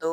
2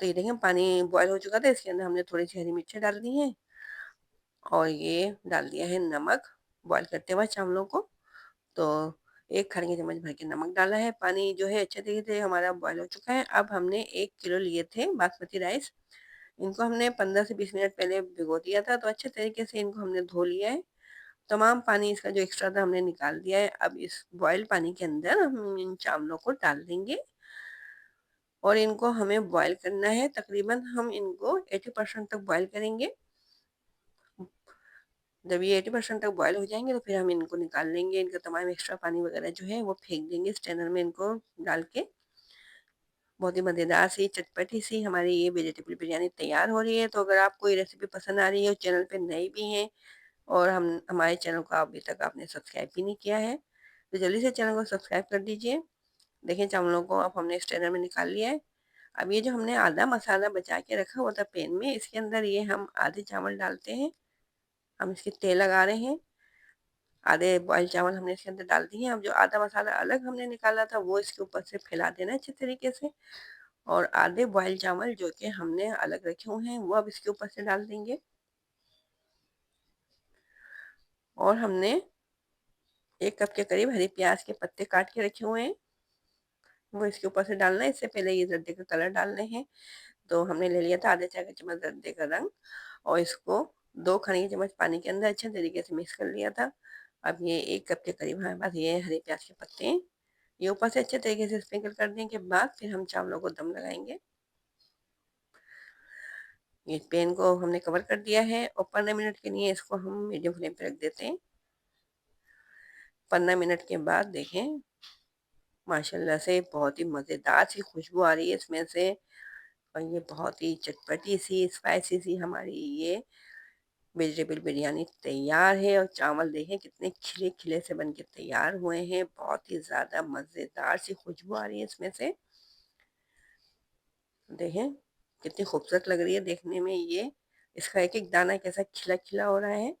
तो ये देखें पानी बॉयल हो चुका था, इसके अंदर हमने थोड़ी-सी हरी मिर्ची डाल दी हैं और ये डाल दिया है नमक बॉयल करते वक़्त चावलों को। तो 1 खाने की चम्मच भर के नमक डाला है। पानी जो है अच्छे तरीके से हमारा बॉयल हो चुका है। अब हमने 1 किलो लिए थे बासमती राइस, इनको हमने 15 से 20 मिनट पहले भिगो दिया था, तो अच्छे तरीके से इनको हमने धो लिया है। तमाम पानी इसका जो एक्स्ट्रा था हमने निकाल दिया है। अब इस बॉयल पानी के अंदर हम इन चावलों को डाल देंगे और इनको हमें बॉयल करना है। तकरीबन हम इनको 80% तक बॉयल करेंगे। जब ये 80% तक बॉयल हो जाएँगे तो फिर हम इनको निकाल लेंगे। इनका तमाम एक्स्ट्रा पानी वगैरह जो है वो फेंक देंगे स्ट्रेनर में इनको डाल के। बहुत ही मज़ेदार सी, चटपटी सी हमारी ये वेजिटेबल बिरयानी तैयार हो रही है। तो अगर आपको ये रेसिपी पसंद आ रही है और चैनल पे नए भी हैं और हम हमारे चैनल को अभी तक आपने सब्सक्राइब भी नहीं किया है, तो जल्दी से चैनल को सब्सक्राइब कर दीजिए। देखिए चावलों को अब हमने स्ट्रेनर में निकाल लिया है। अब ये जो हमने आधा मसाला बचा के रखा हुआ था पैन में, इसके अंदर ये हम आधे चावल डालते हैं। हम इसकी तह लगा रहे हैं। आधे बॉयल चावल हमने इसके अंदर डाल दिए हैं। अब जो आधा मसाला अलग हमने निकाला था वो इसके ऊपर से फैला देना है अच्छे तरीके से और आधे बॉयल चावल जो कि हमने अलग रखे हुए हैं वो अब इसके ऊपर से डाल देंगे। और हमने 1 कप के करीब हरी प्याज के पत्ते काट के रखे हुए हैं, वो इसके ऊपर से डालना है। इससे पहले ये जर्दे का कलर डालने हैं। तो हमने ले लिया था आधे चाय का चम्मच जर्दे का रंग और इसको 2 खाने की चम्मच पानी के अंदर अच्छे तरीके से मिक्स कर लिया था। अब ये 1 कप के करीब हमारे पास ये हरे प्याज के पत्ते हैं। ये ऊपर से अच्छे तरीके से स्प्रिंकल करने के बाद फिर हम चावलों को दम लगाएँगे। ये पैन को हमने कवर कर दिया है और 15 मिनट के लिए इसको हम मीडियम फ्लेम पे रख देते हैं। 15 मिनट के बाद देखें माशाल्लाह से बहुत ही मज़ेदार सी खुशबू आ रही है इसमें से और ये बहुत ही चटपटी सी, स्पाइसी सी हमारी ये वेजिटेबल बिरयानी तैयार है और चावल देखें कितने खिले-खिले से बन के तैयार हुए हैं। बहुत ही ज़्यादा मज़ेदार सी खुशबू आ रही है इसमें से। देखें कितनी खूबसूरत लग रही है देखने में ये। इसका एक-एक दाना कैसा खिला-खिला हो रहा है।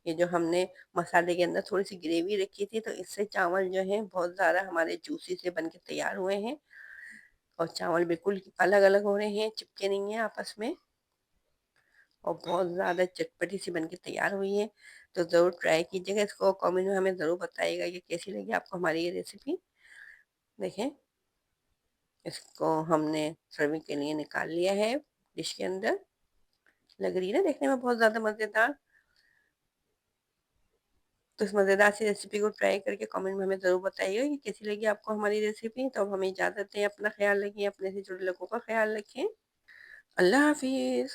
ये जो हमने मसाले के अंदर थोड़ी-सी ग्रेवी रखी थी तो इससे चावल जो हैं बहुत ज़्यादा हमारे जूसी से बन के तैयार हुए हैं और चावल बिल्कुल अलग-अलग हो रहे हैं, चिपके नहीं हैं आपस में और बहुत ज़्यादा चटपटी सी बन के तैयार हुई है। तो ज़रूर ट्राई कीजिएगा इसको, कमेंट में हमें ज़रूर बताइएगा कि कैसी लगी आपको हमारी ये रेसिपी। देखें इसको हमने सर्विंग के लिए निकाल लिया है डिश के अंदर। लग रही है ना देखने में बहुत ज़्यादा मज़ेदार। तो इस मज़ेदार सी रेसिपी को ट्राई करके कमेंट में हमें ज़रूर बताइएगा कि कैसी लगी आपको हमारी रेसिपी। तो अब हमें इजाज़त दें, अपना ख़्याल रखिए, अपने से जुड़े लोगों का ख़्याल रखें। अल्लाह हाफ़िज़।